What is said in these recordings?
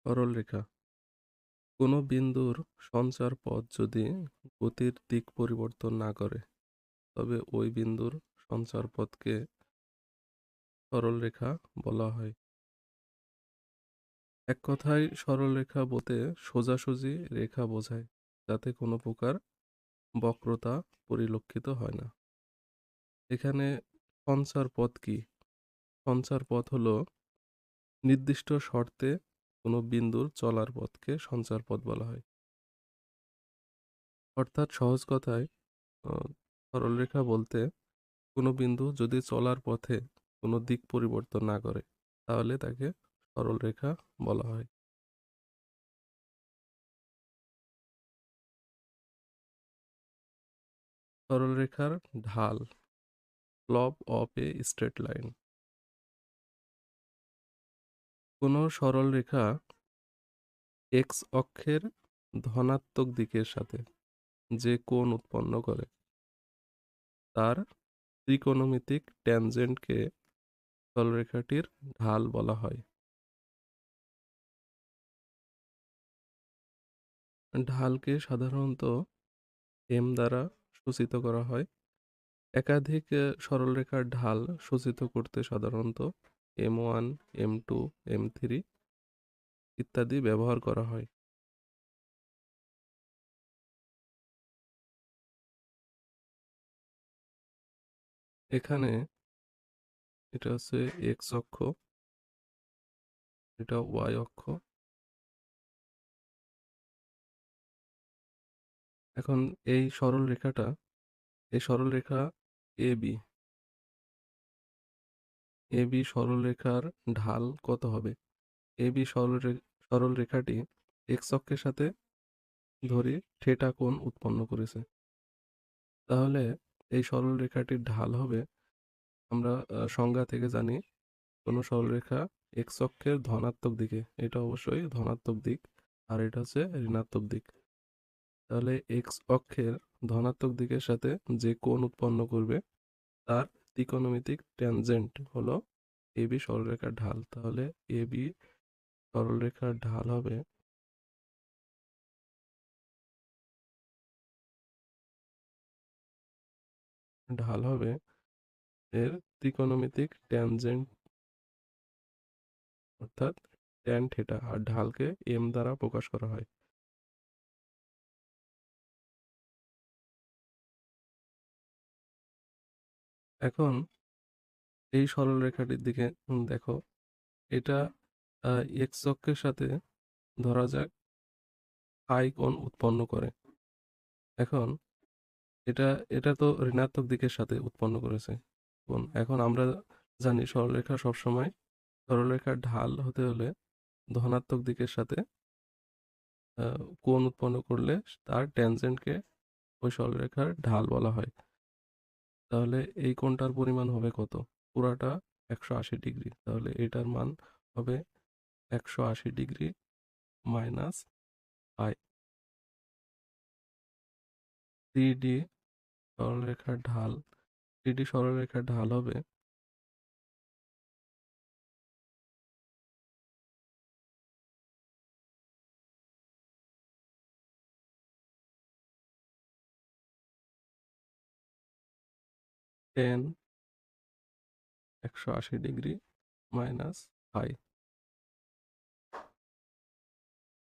সরলরেখা কোনো বিন্দুর সঞ্চার পথ যদি গতির দিক পরিবর্তন না করে তবে ওই বিন্দুর সঞ্চার পথকে সরলরেখা বলা হয়। এক কথায় সরলরেখা বলতে সোজাসুজি রেখা বোঝায় যাতে কোনো প্রকার বক্রতা পরিলক্ষিত হয় না। এখানে সঞ্চার পথ কি? সঞ্চার পথ হলো নির্দিষ্ট শর্তে কোনো বিন্দুর চলার পথকে সঞ্চার পথ বলা হয়। অর্থাৎ সহজ কথায় সরলরেখা বলতে কোনো বিন্দু যদি চলার পথে কোনো দিক পরিবর্তন না করে তাহলে তাকে সরলরেখা বলা হয়। সরলরেখার ঢাল, slope of A straight line. কোনো সরলরেখা এক্স অক্ষের ধনাত্মক দিকের সাথে যে কোণ উৎপন্ন করে তার ত্রিকোণমিতিক ট্যানজেন্টকে সরলরেখাটির ঢাল বলা হয়। ঢালকে সাধারণত এম দ্বারা সূচিত করা হয়। একাধিক সরলরেখার ঢাল সূচিত করতে সাধারণত M1, M2, M3 ইত্যাদি ব্যবহার করা হয়। এখানে এটা হচ্ছে এক্স অক্ষ, এটা ওয়াই অক্ষ। এখন এই সরলরেখা এবি এবি সরলরেখার ঢাল কত হবে? এবি সরলরেখাটি এক্স অক্ষের সাথে ধরি থিটা কোণ উৎপন্ন করেছে। তাহলে এই সরলরেখাটির ঢাল হবে, আমরা সংজ্ঞা থেকে জানি, কোনো সরলরেখা এক্স অক্ষের ধনাত্মক দিকে, এটা অবশ্যই ধনাত্মক দিক, আর এটা হচ্ছে ঋণাত্মক দিক। তাহলে এক্স অক্ষের ধনাত্মক দিকের সাথে যে কোণ উৎপন্ন করবে তার ত্রিকোণমিতিক ট্যানজেন্ট হলো এবি সরলরেখার ঢাল। তাহলে এবি সরলরেখার ঢাল হবে এর ত্রিকোণমিতিক ট্যানজেন্ট, অর্থাৎ ট্যান থিটা, আর ঢালকে এম দ্বারা প্রকাশ করা হয়। এখন এই সরলরেখাটির দিকে দেখো, এটা এক্স অক্ষের সাথে ধরা যাক ফাই কোণ উৎপন্ন করে। এখন এটা এটা তো ঋণাত্মক দিকের সাথে উৎপন্ন করেছে কোণ। এখন আমরা জানি সরলরেখার ঢাল হতে হলে ধনাত্মক দিকের সাথে কোণ উৎপন্ন করলে তার ট্যানজেন্টকে ওই সরলরেখার ঢাল বলা হয়। তাহলে এই কোণটার পরিমাণ হবে কত? পুরাটা 180 ডিগ্রি। তাহলে এটার মান হবে 180 ডিগ্রি মাইনাস আই। 3D সরলরেখার ঢাল 3D সরলরেখার ঢাল হবে 10 180 ডিগ্রি মাইনাস আই,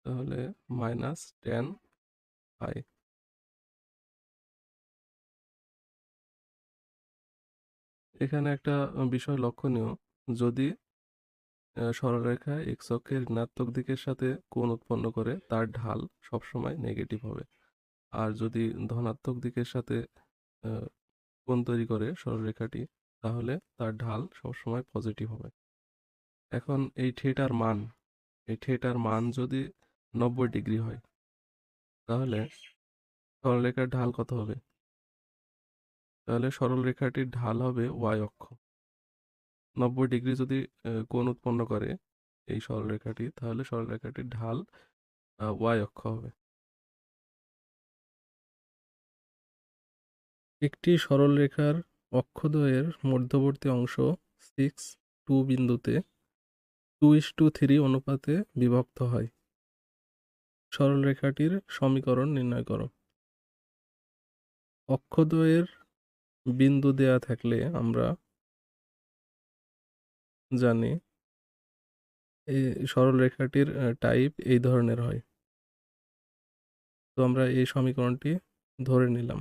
তাহলে -10 আই। এখানে একটা বিষয় লক্ষণীয়, যদি সরলরেখা এক্স অক্ষের ঋণাত্মক দিকের সাথে কোণ উৎপন্ন করে তার ঢাল সবসময় নেগেটিভ হবে, আর যদি ধনাত্মক দিকের সাথে কোণ তৈরি করে সরলরেখাটি তাহলে তার ঢাল সবসময় পজিটিভ হবে। এখন এই থিটার মান যদি 90 ডিগ্রি হয় তাহলে সরলরেখার ঢাল কত হবে? তাহলে সরলরেখাটির ঢাল হবে ওয়াই অক্ষ। 90 ডিগ্রি যদি কোণ উৎপন্ন করে এই সরলরেখাটি, তাহলে সরলরেখাটির ঢাল ওয়াই অক্ষ হবে। একটি সরলরেখার অক্ষদ্বয়ের মধ্যবর্তী অংশ 6, 2 বিন্দুতে 2:3 অনুপাতে বিভক্ত হয়। সরলরেখাটির সমীকরণ নির্ণয় করো। অক্ষদ্বয়ের বিন্দু দেয়া থাকলে আমরা জানি এই সরলরেখাটির টাইপ এই ধরনের হয়। তো আমরা এই সমীকরণটি ধরে নিলাম।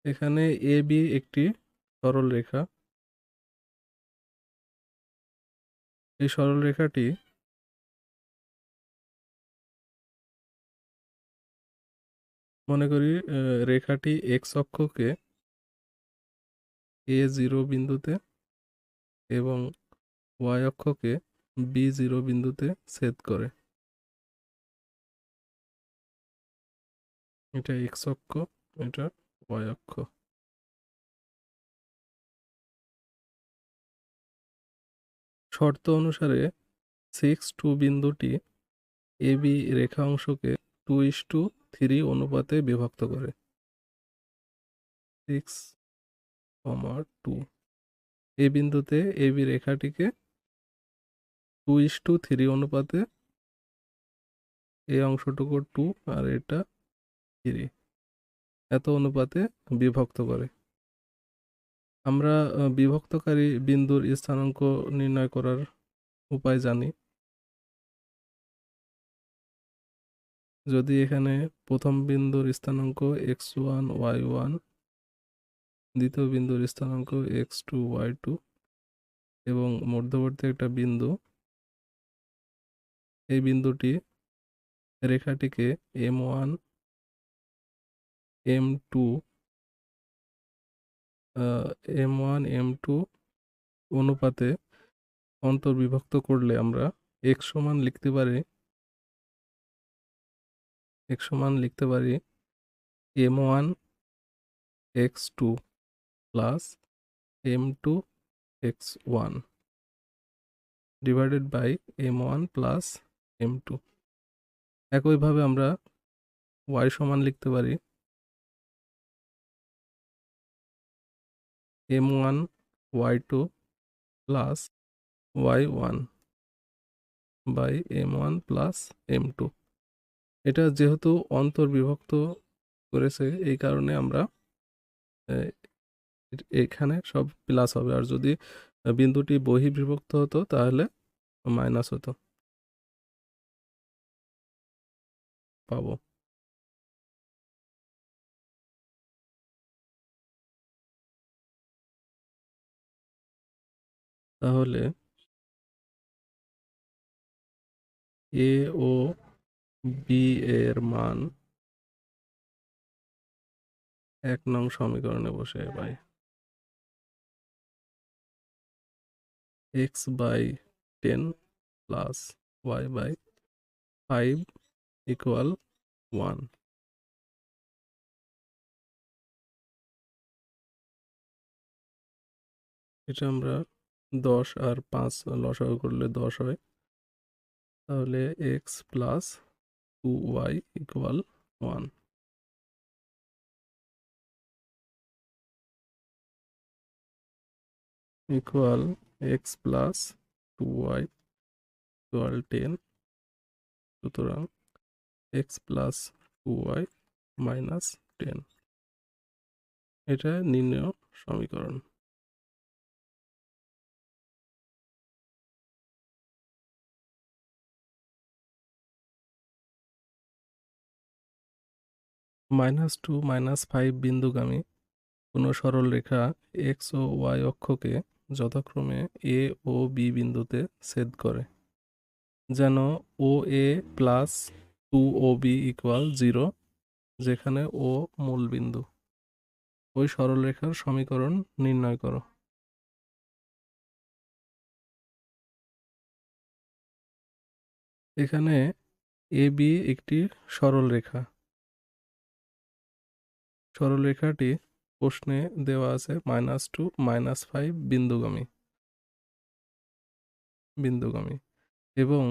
এখানে AB একটি সরলরেখা। এই সরলরেখাটি মনে করি রেখাটি x অক্ষকে A0 বিন্দুতে এবং y অক্ষকে B0 বিন্দুতে ছেদ করে। এটা x অক্ষ, এটা y অক্ষ। শর্ত অনুসারে 6-2 বিন্দুটি AB রেখা অংশকে 2:3 অনুপাতে বিভক্ত করে। 6,2 এই বিন্দুতে AB রেখাটিকে 2:3 অনুপাতে এই অংশটুকু 2 আর এটা 3 এত অনুপাতে বিভক্ত করে। আমরা বিভক্তকারী বিন্দুর স্থানাঙ্ক নির্ণয় করার উপায় জানি। যদি এখানে প্রথম বিন্দুর স্থানাঙ্ক x1 y1, দ্বিতীয় বিন্দুর স্থানাঙ্ক x2 y2 এবং মধ্যবর্তী একটা বিন্দু, এই বিন্দুটি রেখাটিকে m1 m2 m2 অনুপাতে অন্তর্বিভক্ত করলে আমরা x সমান লিখতে পারি m1 x2 plus m2 x1 divided by m1 plus m2। একইভাবে আমরা y সমান লিখতে পারি m1 y2 plus y1 by m1 plus m2। এটা যেহেতু অন্তর্বিভক্ত করেছে এই কারণে আমরা এখানে সব প্লাস হবে, আর যদি বিন্দুটি বহির্বিভক্ত হতো তাহলে মাইনাস হতো। পাবো তাহলে এ ও বি এর মান 1 নং সমীকরণে বসে পাই। x by 10 plus y by 5 equal 1। এটা আমরা 10 আর 5 লসাগু করলে 10 হয়। তাহলে x plus 2y equal 1। Equal x plus 2y equal 10। সুতরাং x প্লাস 2y মাইনাস 10 এটা নির্ণয় সমীকরণ। -2 -5 বিন্দুগামী কোনো সরল রেখা x ও y অক্ষকে যথাক্রমে a ও b বিন্দুতে ছেদ করে, যেন ও এ প্লাস 2OB ইকুয়াল 0, যেখানে ও মূল বিন্দু। ওই সরলরেখার সমীকরণ নির্ণয় করো। এখানে AB একটি সরলরেখা। সরলরেখাটি প্রশ্নে দেওয়া আছে -2 -5 বিন্দুগামী এবং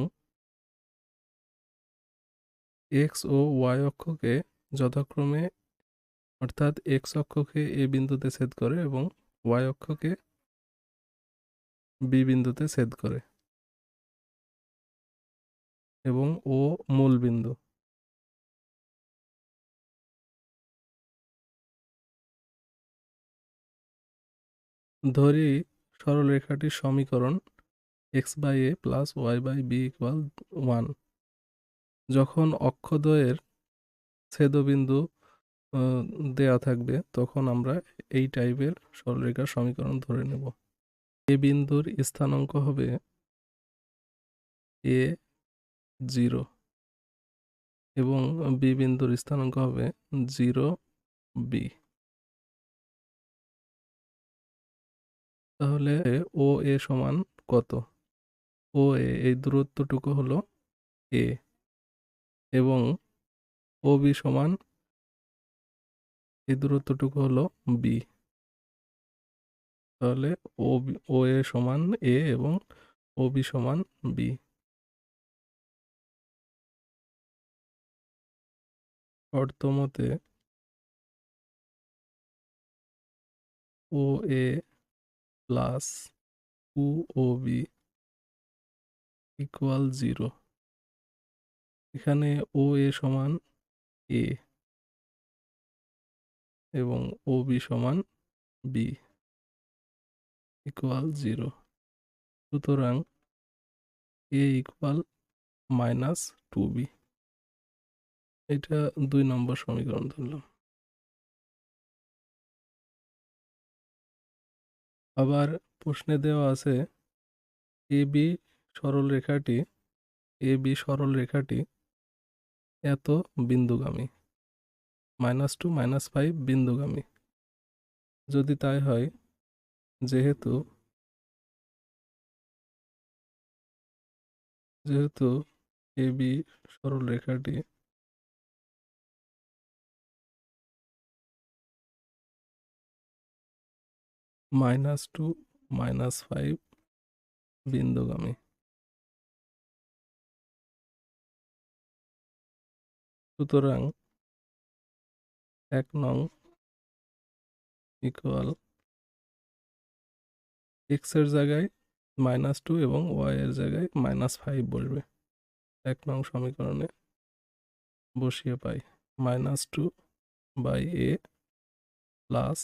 x ও y অক্ষকে যথাক্রমে অর্থাৎ এক্স অক্ষকে এ বিন্দুতে ছেদ করে এবং ওয়াই অক্ষকে বি বিন্দুতে ছেদ করে এবং ও মূল বিন্দু। ধরি সরলরেখাটির সমীকরণ x/a প্লাস y/b ইকুয়াল 1। যখন অক্ষদ্বয়ের ছেদবিন্দু দেওয়া থাকবে তখন আমরা এই টাইপের সরলরেখার সমীকরণ ধরে নেব। এ বিন্দুর স্থানাঙ্ক হবে a0 এবং বি বিন্দুর স্থানাঙ্ক হবে 0b। তাহলে ও এ সমান কত? ও এ এই দূরত্বটুকু হলো a এবং ও বি সমান এই দূরত্বটুকু হলো b। তাহলে ও এ সমান a এবং ও বি সমান b। শর্তমতে ও এ প্লাস ও বি ইকুয়াল 0। এখানে ও এ সমান a এবং ও বি সমান b ইকুয়াল 0। সুতরাং a ইকুয়াল -2b। এটা 2 নম্বর সমীকরণ ধরলাম। আবার প্রশ্নে দেওয়া আছে এ বি সরলরেখাটি এত বিন্দুগামী, -2 -5 বিন্দুগামী। যদি তাই হয়, যেহেতু এ বি সরলরেখাটি -2 -5 বিন্দুগামী, সুতরাং 1 নং ইকুয়াল এক্স এর জায়গায় -2 এবং ওয়াই এর জায়গায় -5 বসবে। 1 নং সমীকরণে বসিয়ে পাই -2/a প্লাস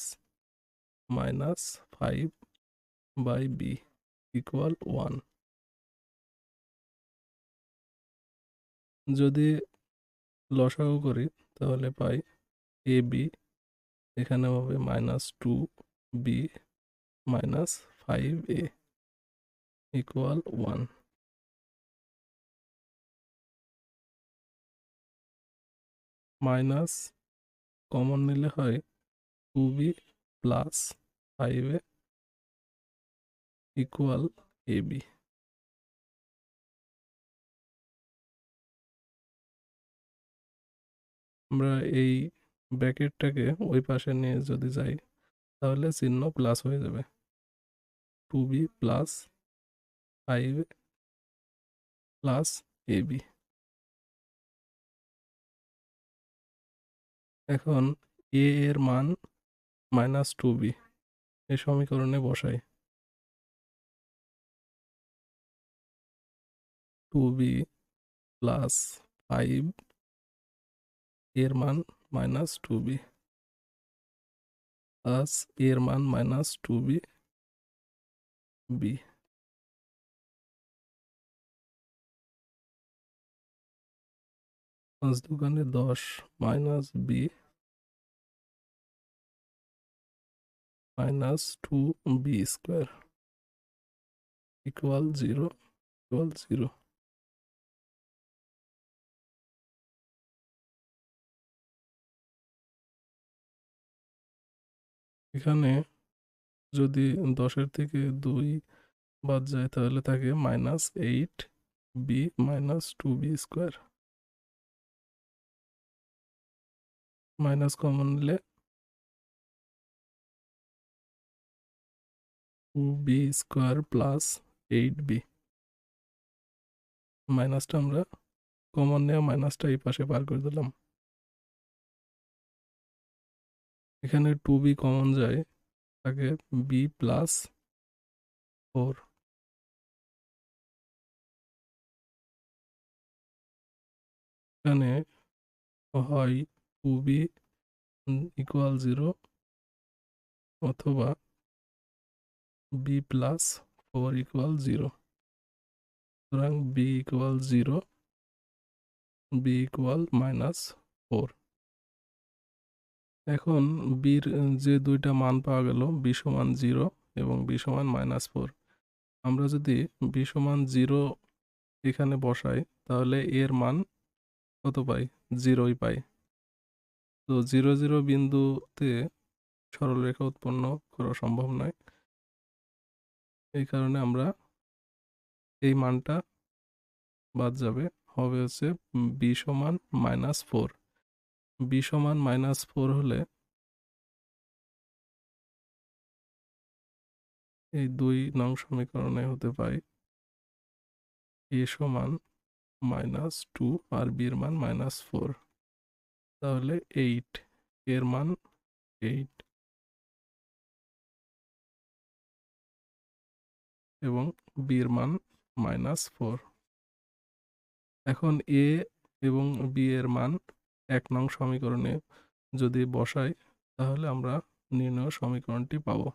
-5/b ইকুয়াল 1। যদি লসাগু করি তাহলে পাই এ বি, এখানে হবে -2b -5a equal 1। Minus common নিলে হয় 2b plus 5a equal ab। আমরা এই ব্র্যাকেটটাকে ওই পাশে নিয়ে যদি যাই তাহলে চিহ্ন প্লাস হয়ে যাবে, 2b plus 5a plus ab। এখন a এর মান -2b এই সমীকরণে বসাই। 2b প্লাস 5 এর মান -2b প্লাস এর মান -2b b। 5 দুগুণে 10 -b -2b square equal 0 equal 0। এখানে যদি 10-এর থেকে 2 বাদ যায় তাহলে থাকে -8b -2b square. Minus common নিলে 2b স্কোয়ার প্লাস 8b। মাইনাসটা আমরা কমন নেওয়া মাইনাসটা এই পাশে বার করে দিলাম। এখানে 2b কমন যায়, থাকে b প্লাস 4। এখানে হয় 2b ইকুয়াল 0 অথবা b প্লাস 4 ইকুয়াল 0। সুতরাং b ইকুয়াল 0, b ইকুয়াল -4। এখন বির যে দুইটা মান পাওয়া গেল, b সমান 0 এবং b সমান -4, আমরা যদি b সমান 0 এখানে বসাই তাহলে এর মান কত পাই? 0ই পাই। তো 0 0 বিন্দুতে সরলরেখা উৎপন্ন করা সম্ভব নয়, এই কারণে আমরা এই মানটা বাদ যাবে, হবে হচ্ছে b সমান -4। b সমান -4 হলে এই 2 নং সমীকরণে হতে পাই a সমান -2 আর b এর মান -4। তাহলে 8, এর মান 8 এবং b এর মান -4। এখন a এবং b এর মান 1 নং সমীকরণে যদি বসাই তাহলে আমরা নির্ণয় সমীকরণটি পাবো।